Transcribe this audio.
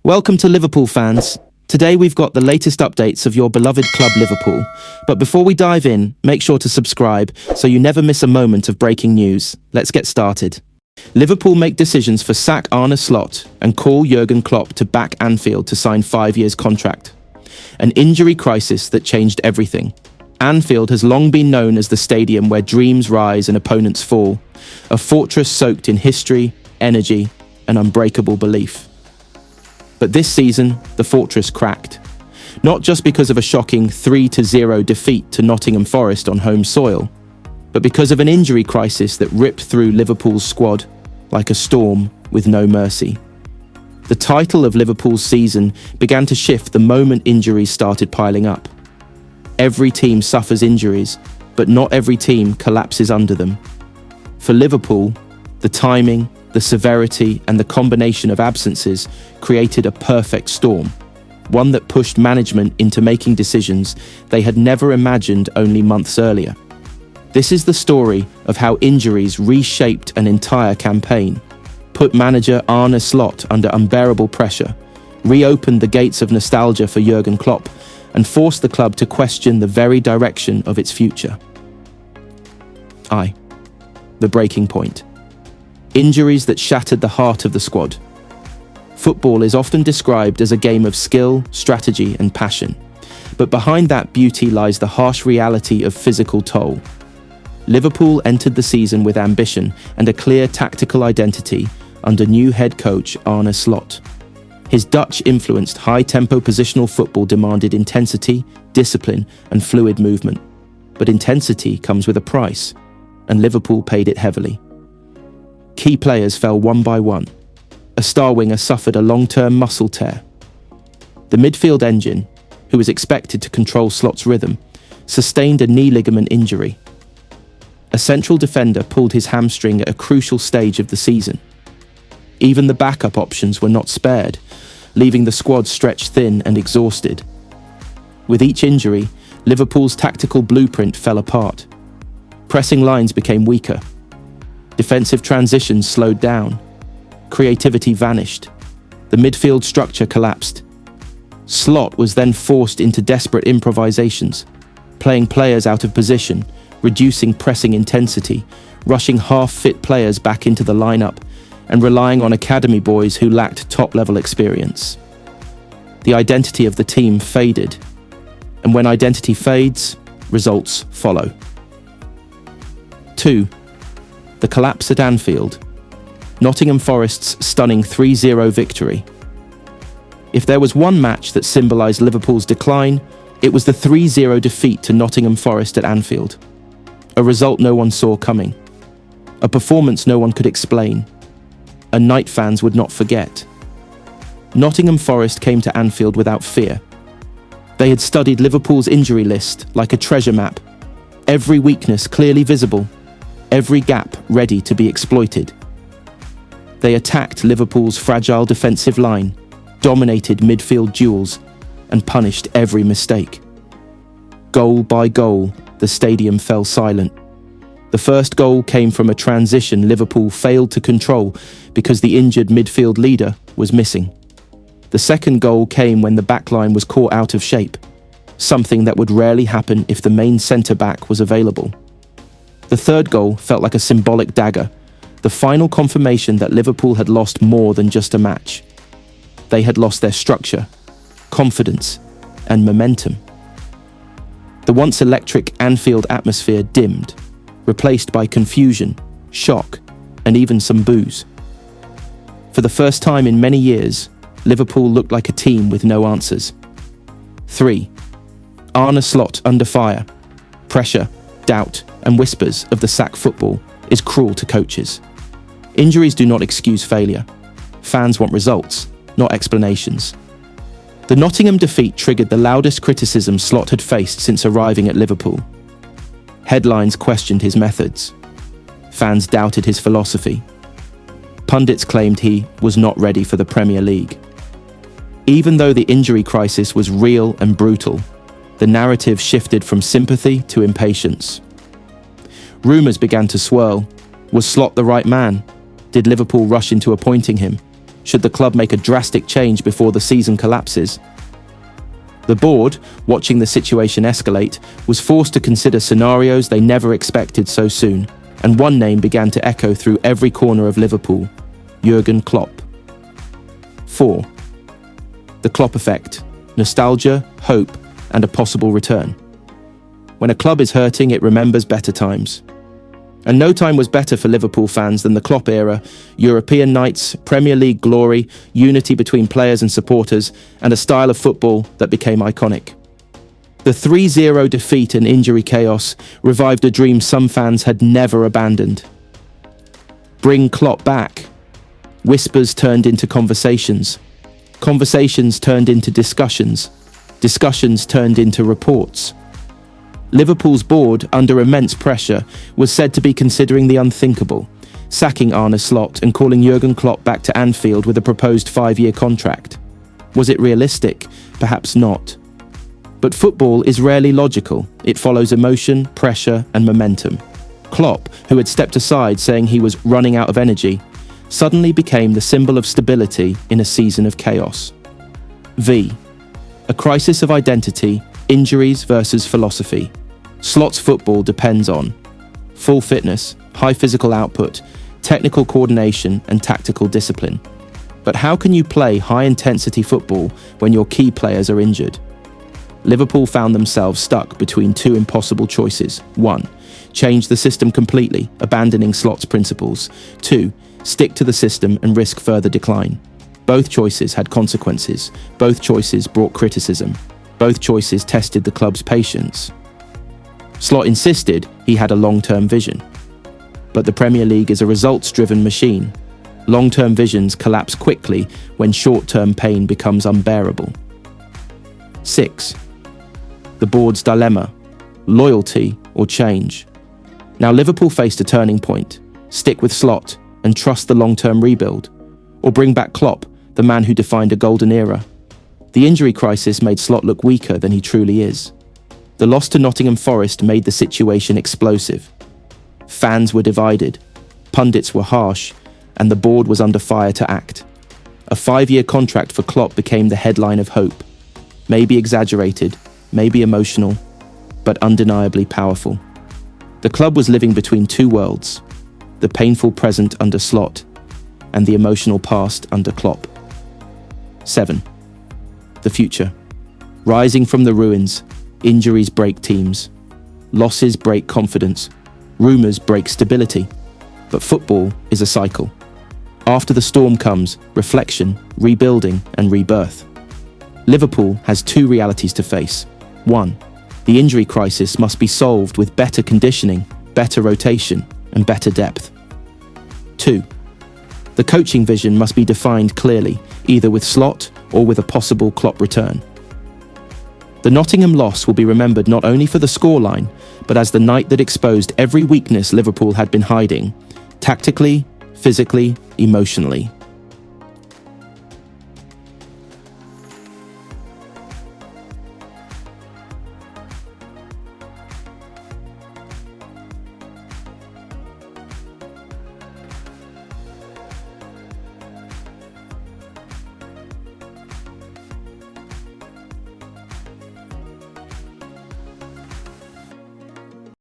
Welcome to Liverpool fans. Today we've got the latest updates of your beloved club Liverpool. But before we dive in, make sure to subscribe so you never miss a moment of breaking news. Let's get started. Liverpool make decisions for sack Arne Slot and call Jurgan Klopp to back Anfield to sign 5 years contract. An injury crisis that changed everything. Anfield has long been known as the stadium where dreams rise and opponents fall. A fortress soaked in history, energy, and unbreakable belief. But this season, the fortress cracked. Not just because of a shocking 3-0 defeat to Nottingham Forest on home soil, but because of an injury crisis that ripped through Liverpool's squad like a storm with no mercy. The title of Liverpool's season began to shift the moment injuries started piling up. Every team suffers injuries, but not every team collapses under them. For Liverpool, the timing, the severity, and the combination of absences created a perfect storm, one that pushed management into making decisions they had never imagined only months earlier. This is the story of how injuries reshaped an entire campaign, put manager Arne Slot under unbearable pressure, reopened the gates of nostalgia for Jurgan Klopp, and forced the club to question the very direction of its future. The breaking point. Injuries that shattered the heart of the squad. Football is often described as a game of skill, strategy, and passion. But behind that beauty lies the harsh reality of physical toll. Liverpool entered the season with ambition and a clear tactical identity under new head coach Arne Slot. His Dutch-influenced high-tempo positional football demanded intensity, discipline, and fluid movement. But intensity comes with a price, and Liverpool paid it heavily. Key players fell one by one. A star winger suffered a long-term muscle tear. The midfield engine, who was expected to control Slot's rhythm, sustained a knee ligament injury. A central defender pulled his hamstring at a crucial stage of the season. Even the backup options were not spared, leaving the squad stretched thin and exhausted. With each injury, Liverpool's tactical blueprint fell apart. Pressing lines became weaker. Defensive transitions slowed down. Creativity vanished. The midfield structure collapsed. Slot was then forced into desperate improvisations, playing players out of position, reducing pressing intensity, rushing half-fit players back into the lineup, and relying on academy boys who lacked top-level experience. The identity of the team faded, and when identity fades, results follow. 2. The collapse at Anfield. Nottingham Forest's stunning 3-0 victory. If there was one match that symbolised Liverpool's decline, it was the 3-0 defeat to Nottingham Forest at Anfield. A result no one saw coming. A performance no one could explain. A night fans would not forget. Nottingham Forest came to Anfield without fear. They had studied Liverpool's injury list like a treasure map. Every weakness clearly visible. Every gap ready to be exploited. They attacked Liverpool's fragile defensive line, dominated midfield duels, and punished every mistake. Goal by goal, the stadium fell silent. The first goal came from a transition Liverpool failed to control because the injured midfield leader was missing. The second goal came when the backline was caught out of shape, something that would rarely happen if the main centre-back was available. The third goal felt like a symbolic dagger, the final confirmation that Liverpool had lost more than just a match. They had lost their structure, confidence, and momentum. The once electric Anfield atmosphere dimmed, replaced by confusion, shock, and even some boos. For the first time in many years, Liverpool looked like a team with no answers. 3. Arne Slot under fire. Pressure, doubt, and whispers of the sack football is cruel to coaches. Injuries do not excuse failure. Fans want results, not explanations. The Nottingham defeat triggered the loudest criticism Slot had faced since arriving at Liverpool. Headlines questioned his methods. Fans doubted his philosophy. Pundits claimed he was not ready for the Premier League. Even though the injury crisis was real and brutal, the narrative shifted from sympathy to impatience. Rumours began to swirl. Was Slot the right man? Did Liverpool rush into appointing him? should the club make a drastic change before the season collapses? The board, watching the situation escalate, was forced to consider scenarios they never expected so soon, and one name began to echo through every corner of Liverpool: Jurgan Klopp. 4. The Klopp effect: nostalgia, hope, and a possible return. When a club is hurting, it remembers better times. And no time was better for Liverpool fans than the Klopp era: European nights, Premier League glory, unity between players and supporters, and a style of football that became iconic. The 3-0 defeat and injury chaos revived a dream some fans had never abandoned. Bring Klopp back. Whispers turned into conversations. Conversations turned into discussions. Discussions turned into reports. Liverpool's board, under immense pressure, was said to be considering the unthinkable, sacking Arne Slot and calling Jurgen Klopp back to Anfield with a proposed 5-year contract. Was it realistic? Perhaps not. But football is rarely logical. It follows emotion, pressure, and momentum. Klopp, who had stepped aside saying he was running out of energy, suddenly became the symbol of stability in a season of chaos. V. A crisis of identity, injuries versus philosophy. Slot's football depends on full fitness, high physical output, technical coordination, and tactical discipline. But how can you play high-intensity football when your key players are injured? Liverpool found themselves stuck between two impossible choices. 1. Change the system completely, abandoning Slot's principles. 2. Stick to the system and risk further decline. Both choices had consequences. Both choices brought criticism. Both choices tested the club's patience. Slot insisted he had a long-term vision. But the Premier League is a results-driven machine. Long-term visions collapse quickly when short-term pain becomes unbearable. 6. The board's dilemma: loyalty or change. Now Liverpool faced a turning point: stick with Slot and trust the long-term rebuild, or bring back Klopp, the man who defined a golden era. The injury crisis made Slot look weaker than he truly is. The loss to Nottingham Forest made the situation explosive. Fans were divided, pundits were harsh, and the board was under fire to act. A 5-year contract for Klopp became the headline of hope. Maybe exaggerated, maybe emotional, but undeniably powerful. The club was living between two worlds: the painful present under Slot and the emotional past under Klopp. 7. The future. Rising from the ruins, injuries break teams. Losses break confidence. Rumours break stability. But football is a cycle. After the storm comes reflection, rebuilding, and rebirth. Liverpool has two realities to face. 1. The injury crisis must be solved with better conditioning, better rotation, and better depth. 2. The coaching vision must be defined clearly, either with Slot or with a possible Klopp return. The Nottingham loss will be remembered not only for the scoreline, but as the night that exposed every weakness Liverpool had been hiding, tactically, physically, emotionally.